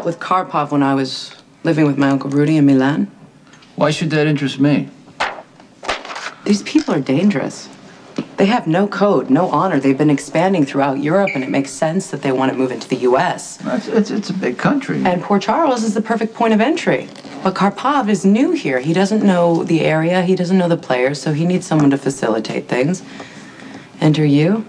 out with Karpov when I was living with my Uncle Rudy in Milan. Why should that interest me? These people are dangerous. They have no code, no honor. They've been expanding throughout Europe, and it makes sense that they want to move into the U.S. It's a big country. And Port Charles is the perfect point of entry. But Karpov is new here. He doesn't know the area. He doesn't know the players, so he needs someone to facilitate things. Enter you,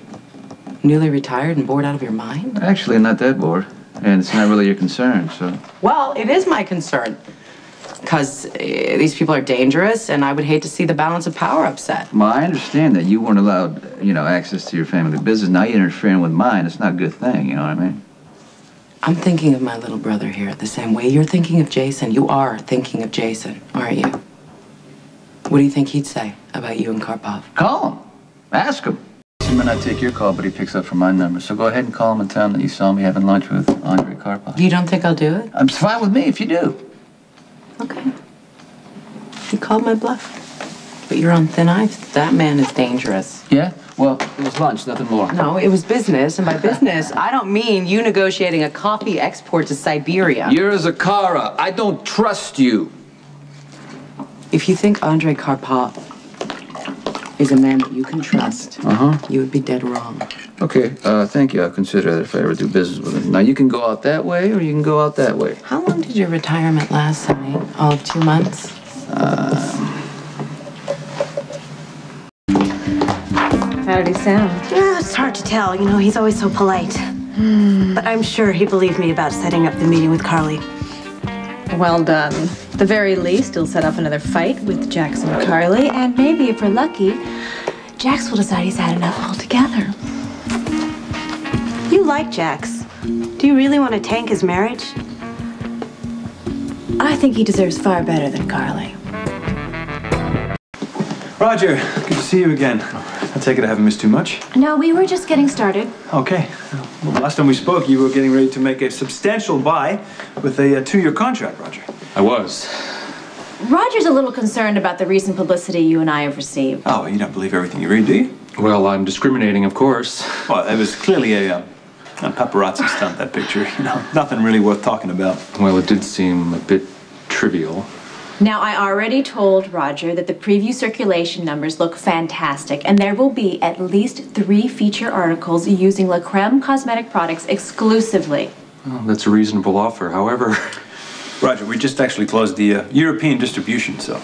newly retired and bored out of your mind? Actually, I'm not that bored. And it's not really your concern, so... Well, it is my concern. Because these people are dangerous, and I would hate to see the balance of power upset. Well, I understand that you weren't allowed, access to your family business. Now you're interfering with mine. It's not a good thing, you know what I mean? I'm thinking of my little brother here the same way you're thinking of Jason. You are thinking of Jason, aren't you? What do you think he'd say about you and Karpov? Call him. Ask him. He might not take your call, but he picks up from my number. So go ahead and call him and tell him that you saw me having lunch with Andrei Karpov. You don't think I'll do it? It's fine with me if you do. Okay. You called my bluff. But you're on thin ice. That man is dangerous. Yeah? Well, it was lunch, nothing more. No, it was business. And by business, I don't mean you negotiating a coffee export to Siberia. You're a Zakara. I don't trust you. If you think Andrei Karpov is a man that you can trust, you would be dead wrong. Okay, thank you. I'll consider that if I ever do business with him. Now, you can go out that way, or you can go out that way. How long did your retirement last, Sonny? All of 2 months? How did he sound? It's hard to tell. He's always so polite. But I'm sure he believed me about setting up the meeting with Carly. Well done. At the very least, he'll set up another fight with Jax and Carly, and maybe, if we're lucky, Jax will decide he's had enough altogether. You like Jax. Do you really want to tank his marriage? I think he deserves far better than Carly. Roger, good to see you again. I take it I haven't missed too much. No, we were just getting started. Okay. Well, last time we spoke, you were getting ready to make a substantial buy with a 2-year contract, Roger. I was. Roger's a little concerned about the recent publicity you and I have received. Oh, you don't believe everything you read, do you? Well, I'm discriminating, of course. Well, it was clearly a paparazzi stunt, that picture. Nothing really worth talking about. Well, it did seem a bit trivial. Now, I already told Roger that the preview circulation numbers look fantastic, and there will be at least 3 feature articles using La Creme cosmetic products exclusively. Well, that's a reasonable offer. However... Roger, we just actually closed the European distribution, so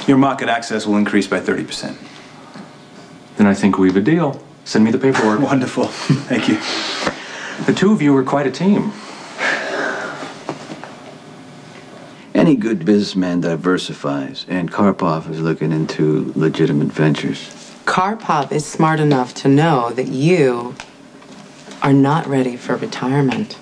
your market access will increase by 30%. Then I think we have a deal. Send me the paperwork. Wonderful. Thank you. The two of you are quite a team. Any good businessman diversifies, and Karpov is looking into legitimate ventures. Karpov is smart enough to know that you are not ready for retirement.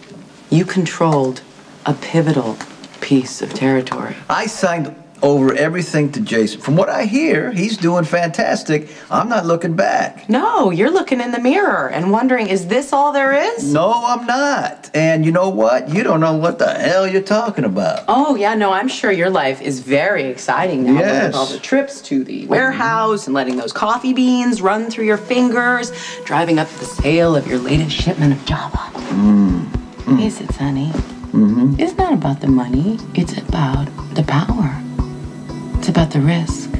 You controlled a pivotal piece of territory. I signed over everything to Jason. From what I hear, he's doing fantastic. I'm not looking back. No, you're looking in the mirror and wondering, is this all there is? No, I'm not. And you know what? You don't know what the hell you're talking about. Oh, yeah, no, I'm sure your life is very exciting now. Yes. With all the trips to the warehouse and letting those coffee beans run through your fingers, driving up the sale of your latest shipment of Java. Is it, Sonny? It's not about the money. It's about the power. It's about the risk.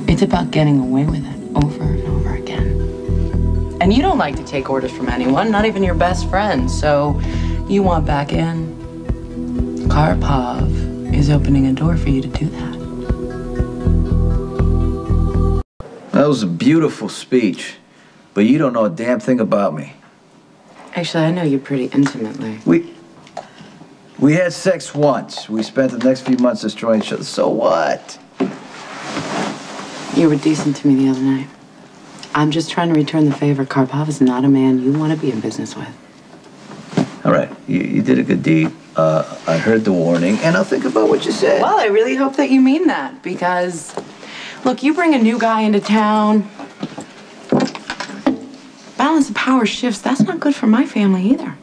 It's about getting away with it over and over again. And you don't like to take orders from anyone, not even your best friend, so you want back in. Karpov is opening a door for you to do that. That was a beautiful speech, but you don't know a damn thing about me. Actually, I know you pretty intimately. We had sex once. We spent the next few months destroying each other. So what? You were decent to me the other night. I'm just trying to return the favor. Karpov is not a man you want to be in business with. All right, you did a good deed. I heard the warning, and I'll think about what you said. Well, I really hope that you mean that, because, look, you bring a new guy into town, balance of power shifts. That's not good for my family either.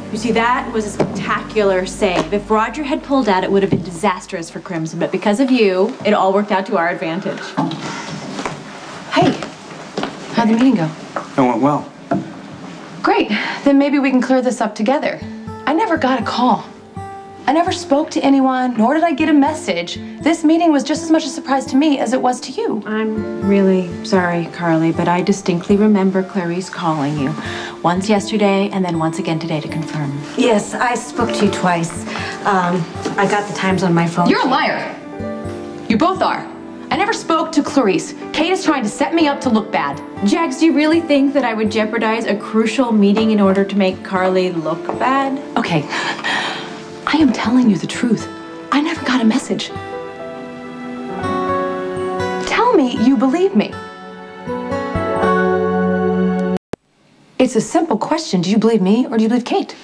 You see, that was a spectacular save. If Roger had pulled out, it would have been disastrous for Crimson, but because of you, it all worked out to our advantage. Hey, how'd the meeting go? It went well. Great. Then maybe we can clear this up together. I never got a call. I never spoke to anyone, nor did I get a message. This meeting was just as much a surprise to me as it was to you. I'm really sorry, Carly, but I distinctly remember Clarice calling you. Once yesterday, and then once again today to confirm. Yes, I spoke to you twice. I got the times on my phone. You're a liar. You both are. I never spoke to Clarice. Kate is trying to set me up to look bad. Jax, do you really think that I would jeopardize a crucial meeting in order to make Carly look bad? Okay, I am telling you the truth. I never got a message. Tell me you believe me. It's a simple question. Do you believe me or do you believe Kate?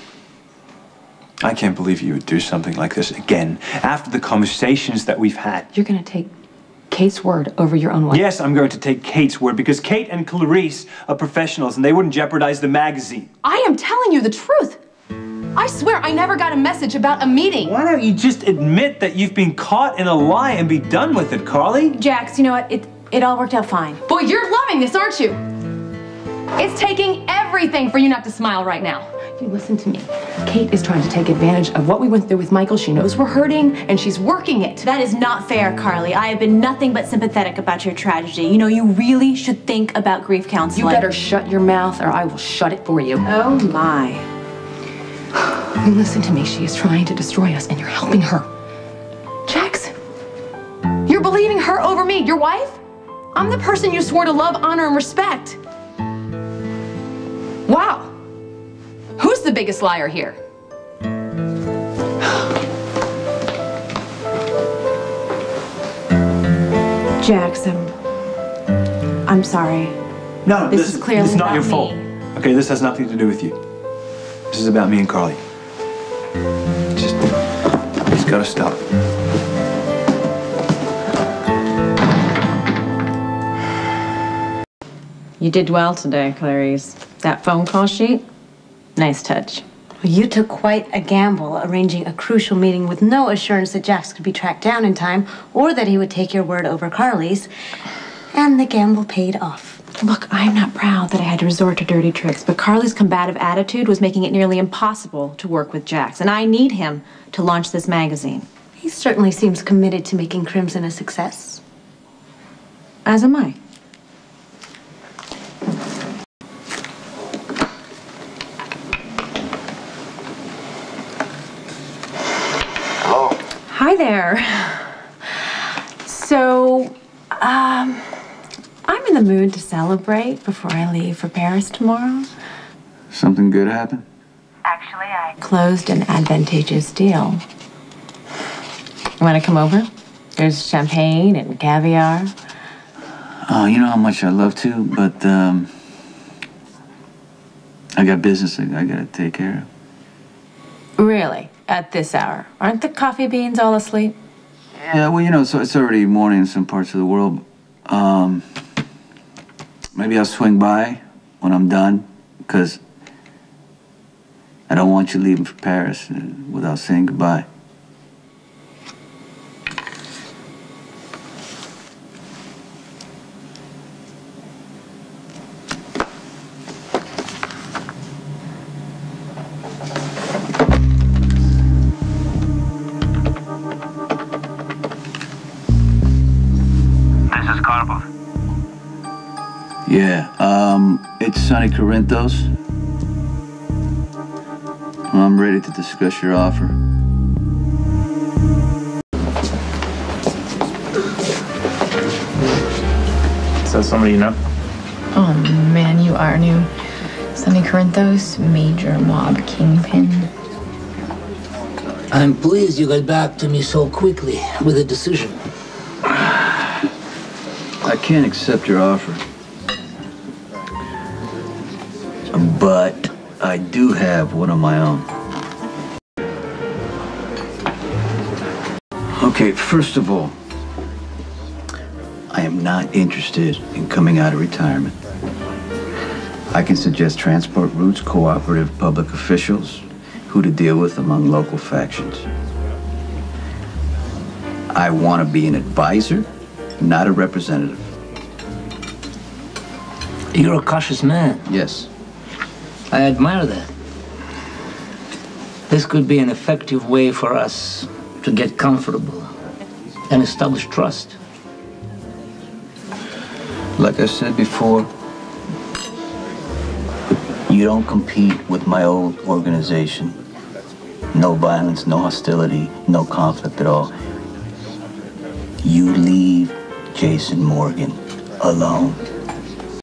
I can't believe you would do something like this again after the conversations that we've had. You're gonna take Kate's word over your own wife. Yes, I'm going to take Kate's word because Kate and Clarice are professionals and they wouldn't jeopardize the magazine. I am telling you the truth. I swear I never got a message about a meeting. Why don't you just admit that you've been caught in a lie and be done with it, Carly? Jax, you know what? It all worked out fine. Boy, you're loving this, aren't you? It's taking everything for you not to smile right now. You listen to me. Kate is trying to take advantage of what we went through with Michael. She knows we're hurting, and she's working it. That is not fair, Carly. I have been nothing but sympathetic about your tragedy. You know, you really should think about grief counseling. You better shut your mouth, or I will shut it for you. Oh, my. You listen to me. She is trying to destroy us, and you're helping her. Jax, you're believing her over me, your wife? I'm the person you swore to love, honor, and respect. Wow. Who's the biggest liar here? Jax, I'm sorry. No, This is clearly this is not about your fault. me. Okay, this has nothing to do with you. This is about me and Carly. It's gotta stop. You did well today, Clarice. That phone call sheet, nice touch. You took quite a gamble arranging a crucial meeting with no assurance that Jax could be tracked down in time or that he would take your word over Carly's. And the gamble paid off. Look, I'm not proud that I had to resort to dirty tricks, but Carly's combative attitude was making it nearly impossible to work with Jax, and I need him to launch this magazine. He certainly seems committed to making Crimson a success. As am I. Hello? Hi there. So, I'm in the mood to celebrate before I leave for Paris tomorrow. Something good happened? Actually, I closed an advantageous deal. You want to come over? There's champagne and caviar. Oh, you know how much I love to, but I got business I gotta take care of. Really? At this hour? Aren't the coffee beans all asleep? Yeah, well, you know, so it's already morning in some parts of the world. Maybe I'll swing by when I'm done, because I don't want you leaving for Paris without saying goodbye. This is Karpov. Yeah, it's Sonny Corinthos. I'm ready to discuss your offer. Is that somebody you know? Oh man, you are new. Sonny Corinthos, major mob kingpin. I'm pleased you got back to me so quickly with a decision. I can't accept your offer. But I do have one of my own. Okay, first of all, I am not interested in coming out of retirement. I can suggest transport routes, cooperative public officials, who to deal with among local factions. I want to be an advisor, not a representative. You're a cautious man. Yes. I admire that. This could be an effective way for us to get comfortable and establish trust. Like I said before, you don't compete with my old organization. No violence, no hostility, no conflict at all. You leave Jason Morgan alone.